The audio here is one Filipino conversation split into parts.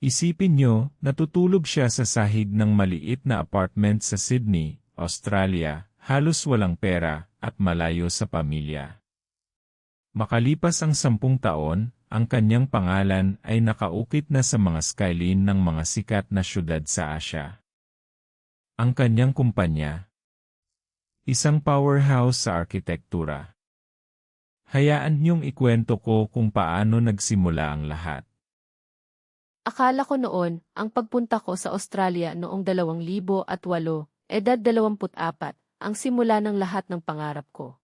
Isipin nyo, natutulog siya sa sahig ng maliit na apartment sa Sydney, Australia, halos walang pera, at malayo sa pamilya. Makalipas ang 10 taon, ang kanyang pangalan ay nakaukit na sa mga skyline ng mga sikat na syudad sa Asia. Ang kanyang kumpanya, isang powerhouse sa arkitektura. Hayaan niyong ikwento ko kung paano nagsimula ang lahat. Akala ko noon, ang pagpunta ko sa Australia noong 2008, edad 24, ang simula ng lahat ng pangarap ko.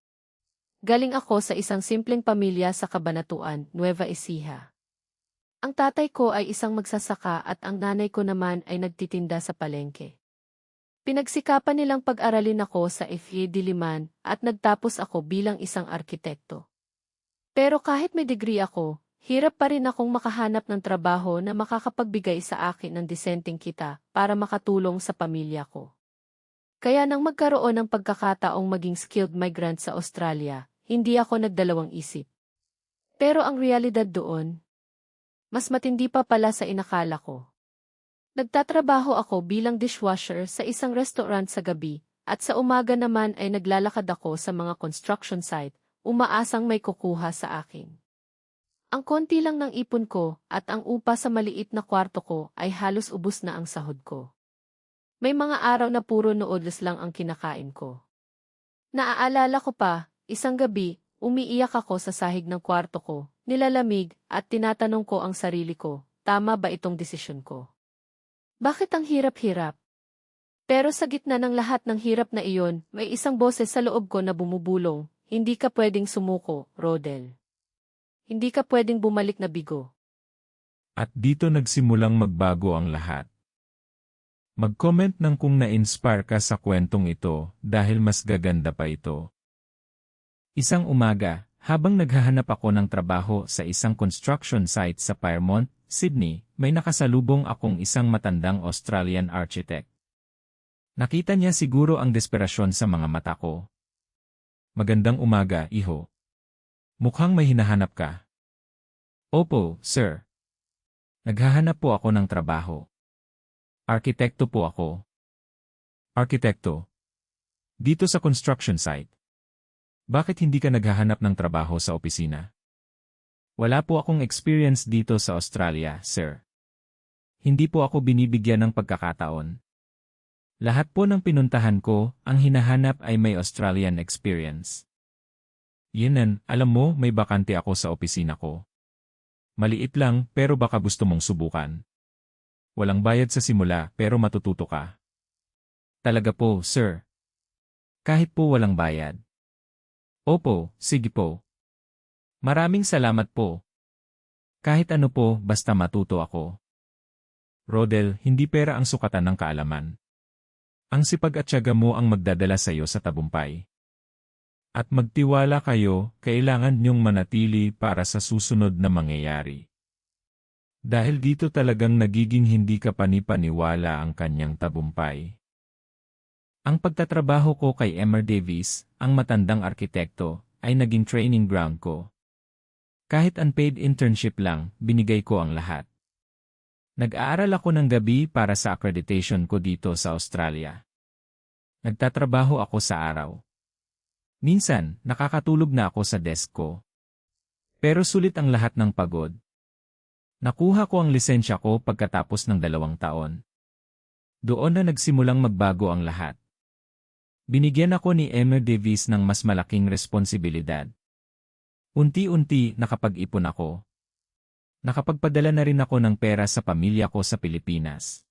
Galing ako sa isang simpleng pamilya sa Cabanatuan, Nueva Ecija. Ang tatay ko ay isang magsasaka at ang nanay ko naman ay nagtitinda sa palengke. Pinagsikapan nilang pag-aralin ako sa FE Diliman at nagtapos ako bilang isang arkitekto. Pero kahit may degree ako, hirap pa rin akong makahanap ng trabaho na makakapagbigay sa akin ng disenteng kita para makatulong sa pamilya ko. Kaya nang magkaroon ng pagkakataong maging skilled migrant sa Australia, hindi ako nagdalawang isip. Pero ang realidad doon, mas matindi pa pala sa inakala ko. Nagtatrabaho ako bilang dishwasher sa isang restaurant sa gabi, at sa umaga naman ay naglalakad ako sa mga construction site, umaasang may kukuha sa akin. Ang konti lang ng ipon ko at ang upa sa maliit na kwarto ko ay halos ubos na ang sahod ko. May mga araw na puro noodles lang ang kinakain ko. Naaalala ko pa, isang gabi, umiiyak ako sa sahig ng kwarto ko, nilalamig at tinatanong ko ang sarili ko, tama ba itong desisyon ko? Bakit ang hirap-hirap? Pero sa gitna ng lahat ng hirap na iyon, may isang boses sa loob ko na bumubulong, hindi ka pwedeng sumuko, Rodel. Hindi ka pwedeng bumalik na bigo. At dito nagsimulang magbago ang lahat. Mag-comment ng kung na-inspire ka sa kwentong ito dahil mas gaganda pa ito. Isang umaga, habang naghahanap ako ng trabaho sa isang construction site sa Pyrmont, Sydney, may nakasalubong akong isang matandang Australian architect. Nakita niya siguro ang desperasyon sa mga mata ko. Magandang umaga, iho. Mukhang may hinahanap ka. Opo, sir. Naghahanap po ako ng trabaho. Arkitekto po ako. Arkitekto? Dito sa construction site. Bakit hindi ka naghahanap ng trabaho sa opisina? Wala po akong experience dito sa Australia, sir. Hindi po ako binibigyan ng pagkakataon. Lahat po ng pinuntahan ko, ang hinahanap ay may Australian experience. Yinan, alam mo, may bakante ako sa opisina ko. Maliit lang, pero baka gusto mong subukan. Walang bayad sa simula, pero matututo ka. Talaga po, sir. Kahit po walang bayad. Opo, sige po. Maraming salamat po. Kahit ano po, basta matuto ako. Rodel, hindi pera ang sukatan ng kaalaman. Ang sipag at tiyaga mo ang magdadala sa iyo sa tagumpay. At magtiwala kayo, kailangan niyong manatili para sa susunod na mangyayari. Dahil dito talagang nagiging hindi ka panipaniwala ang kanyang tagumpay. Ang pagtatrabaho ko kay Emer Davis, ang matandang arkitekto, ay naging training ground ko. Kahit unpaid internship lang, binigay ko ang lahat. Nag-aaral ako ng gabi para sa accreditation ko dito sa Australia. Nagtatrabaho ako sa araw. Minsan, nakakatulog na ako sa desk ko. Pero sulit ang lahat ng pagod. Nakuha ko ang lisensya ko pagkatapos ng 2 taon. Doon na nagsimulang magbago ang lahat. Binigyan ako ni Emer Davis ng mas malaking responsibilidad. Unti-unti nakapag-ipon ako. Nakapagpadala na rin ako ng pera sa pamilya ko sa Pilipinas.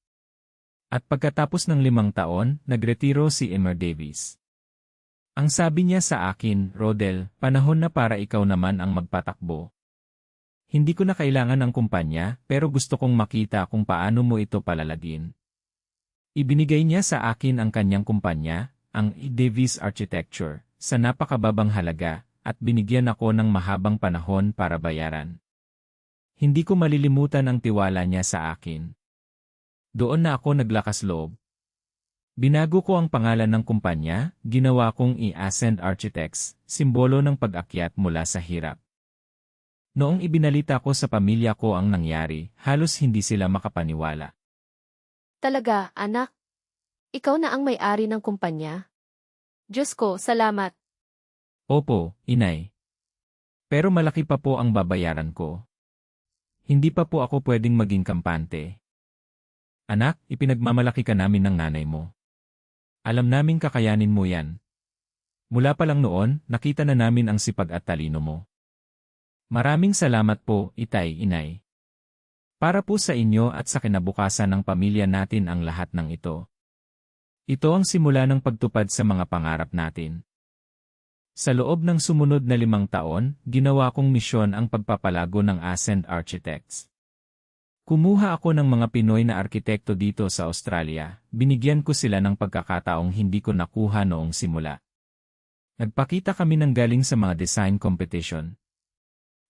At pagkatapos ng 5 taon, nagretiro si Emer Davis. Ang sabi niya sa akin, Rodel, panahon na para ikaw naman ang magpatakbo. Hindi ko na kailangan ng kumpanya, pero gusto kong makita kung paano mo ito palalagin. Ibinigay niya sa akin ang kanyang kumpanya, ang Davis Architecture, sa napakababang halaga, at binigyan ako ng mahabang panahon para bayaran. Hindi ko malilimutan ang tiwala niya sa akin. Doon na ako naglakas loob. Binago ko ang pangalan ng kumpanya, ginawa kong i-Ascend Architects, simbolo ng pag-akyat mula sa hirap. Noong ibinalita ko sa pamilya ko ang nangyari, halos hindi sila makapaniwala. Talaga, anak? Ikaw na ang may-ari ng kumpanya? Diyos ko, salamat. Opo, inay. Pero malaki pa po ang babayaran ko. Hindi pa po ako pwedeng maging kampante. Anak, ipinagmamalaki ka namin ng nanay mo. Alam naming kakayanin mo yan. Mula pa lang noon, nakita na namin ang sipag at talino mo. Maraming salamat po, itay, inay. Para po sa inyo at sa kinabukasan ng pamilya natin ang lahat ng ito. Ito ang simula ng pagtupad sa mga pangarap natin. Sa loob ng sumunod na 5 taon, ginawa kong misyon ang pagpapalago ng Ascend Architects. Kumuha ako ng mga Pinoy na arkitekto dito sa Australia, binigyan ko sila ng pagkakataong hindi ko nakuha noong simula. Nagpakita kami ng galing sa mga design competition.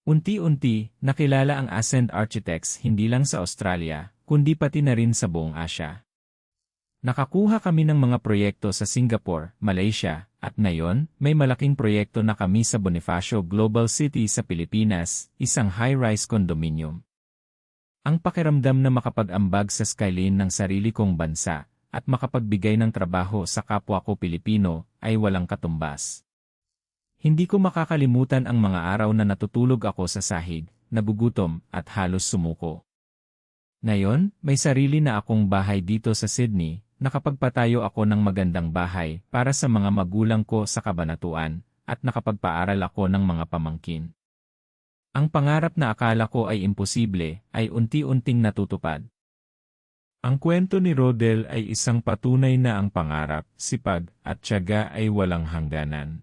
Unti-unti, nakilala ang Ascend Architects hindi lang sa Australia, kundi pati na rin sa buong Asia. Nakakuha kami ng mga proyekto sa Singapore, Malaysia, at ngayon, may malaking proyekto na kami sa Bonifacio Global City sa Pilipinas, isang high-rise condominium. Ang pakiramdam na makapag-ambag sa skyline ng sarili kong bansa, at makapagbigay ng trabaho sa kapwa ko Pilipino, ay walang katumbas. Hindi ko makakalimutan ang mga araw na natutulog ako sa sahig, nagugutom, at halos sumuko. Ngayon, may sarili na akong bahay dito sa Sydney, nakapagpatayo ako ng magandang bahay para sa mga magulang ko sa Kabanatuan, at nakapagpaaral ako ng mga pamangkin. Ang pangarap na akala ko ay imposible, ay unti-unting natutupad. Ang kwento ni Rodel ay isang patunay na ang pangarap, sipag, at tiyaga ay walang hangganan.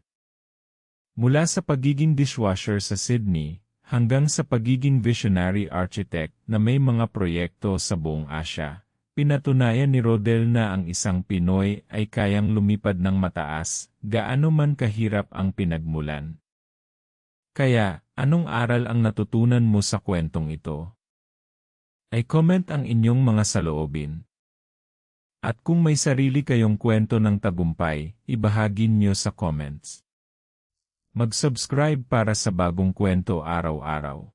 Mula sa pagiging dishwasher sa Sydney, hanggang sa pagiging visionary architect na may mga proyekto sa buong Asia, pinatunayan ni Rodel na ang isang Pinoy ay kayang lumipad ng mataas, gaano man kahirap ang pinagmulan. Kaya, anong aral ang natutunan mo sa kwentong ito? Ay comment ang inyong mga saloobin. At kung may sarili kayong kwento ng tagumpay, ibahagi niyo sa comments. Mag-subscribe para sa bagong kwento araw-araw.